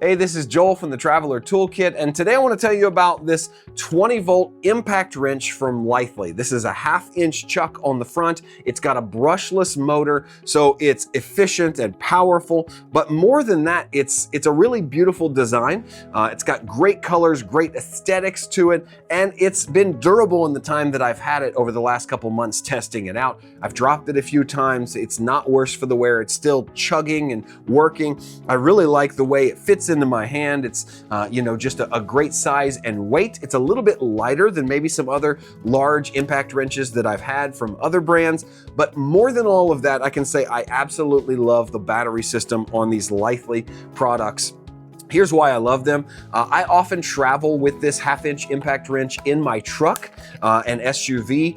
Hey, this is Joel from the Traveler Toolkit, and today I want to tell you about this 20-volt impact wrench from Litheli. This is a 1/2-inch chuck on the front. It's got a brushless motor, so it's efficient and powerful, but more than that, it's a really beautiful design. It's got great colors, great aesthetics to it, and it's been durable in the time that I've had it over the last couple months testing it out. I've dropped it a few times. It's not worse for the wear. It's still chugging and working. I really like the way it fits into my hand. It's just a great size and weight. It's a little bit lighter than maybe some other large impact wrenches that I've had from other brands, but more than all of that, I can say I absolutely love the battery system on these Litheli products. Here's why I love them. I often travel with this 1/2-inch impact wrench in my truck and SUV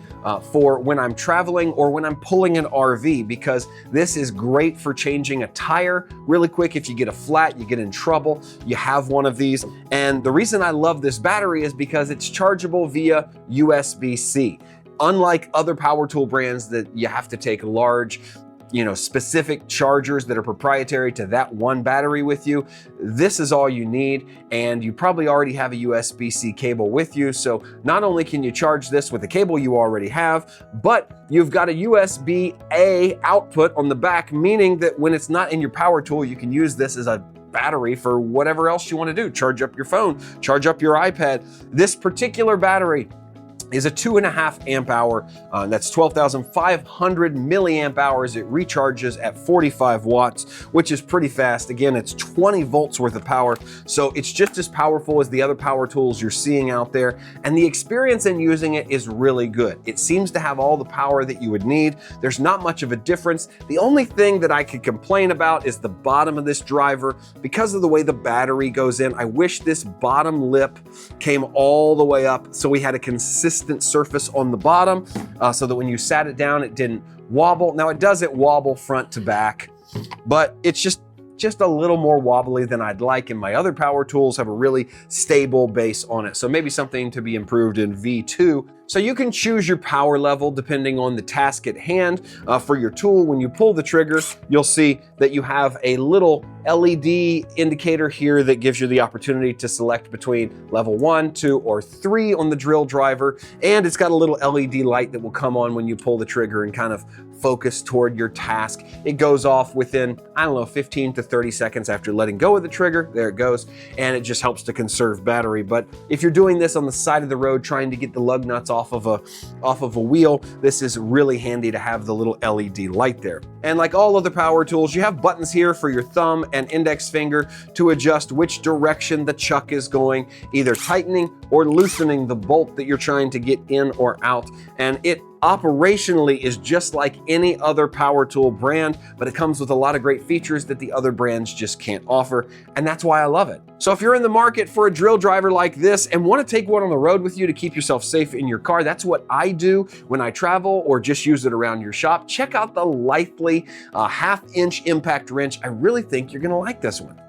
for when I'm traveling or when I'm pulling an RV, because this is great for changing a tire really quick. If you get a flat, you get in trouble, you have one of these. And the reason I love this battery is because it's chargeable via USB-C. Unlike other power tool brands that you have to take large, specific chargers that are proprietary to that one battery with you, this is all you need, and you probably already have a USB-C cable with you. So not only can you charge this with the cable you already have, but you've got a USB-A output on the back, meaning that when it's not in your power tool, you can use this as a battery for whatever else you want to do. Charge up your phone, charge up your iPad. This particular battery is a 2.5 amp hour. That's 12,500 milliamp hours. It recharges at 45 watts, which is pretty fast. Again, it's 20 volts worth of power, so it's just as powerful as the other power tools you're seeing out there, and the experience in using it is really good. It seems to have all the power that you would need. There's not much of a difference. The only thing that I could complain about is the bottom of this driver. Because of the way the battery goes in, I wish this bottom lip came all the way up so we had a consistent surface on the bottom, so that when you sat it down, it didn't wobble. Now it doesn't wobble front to back, but it's just a little more wobbly than I'd like, and my other power tools have a really stable base on it. So maybe something to be improved in V2. So you can choose your power level depending on the task at hand for your tool. When you pull the trigger, you'll see that you have a little LED indicator here that gives you the opportunity to select between level 1, 2, or 3 on the drill driver. And it's got a little LED light that will come on when you pull the trigger and kind of focus toward your task. It goes off within, 15 to 30 seconds after letting go of the trigger. There it goes. And it just helps to conserve battery. But if you're doing this on the side of the road, trying to get the lug nuts off of a wheel, this is really handy to have the little LED light there. And like all other power tools, you have buttons here for your thumb and index finger to adjust which direction the chuck is going, either tightening or loosening the bolt that you're trying to get in or out. And it operationally is just like any other power tool brand, but it comes with a lot of great features that the other brands just can't offer, and that's why I love it. So if you're in the market for a drill driver like this and want to take one on the road with you to keep yourself safe in your car, that's what I do when I travel, or just use it around your shop. Check out the Litheli 1/2-inch impact wrench. I really think you're going to like this one.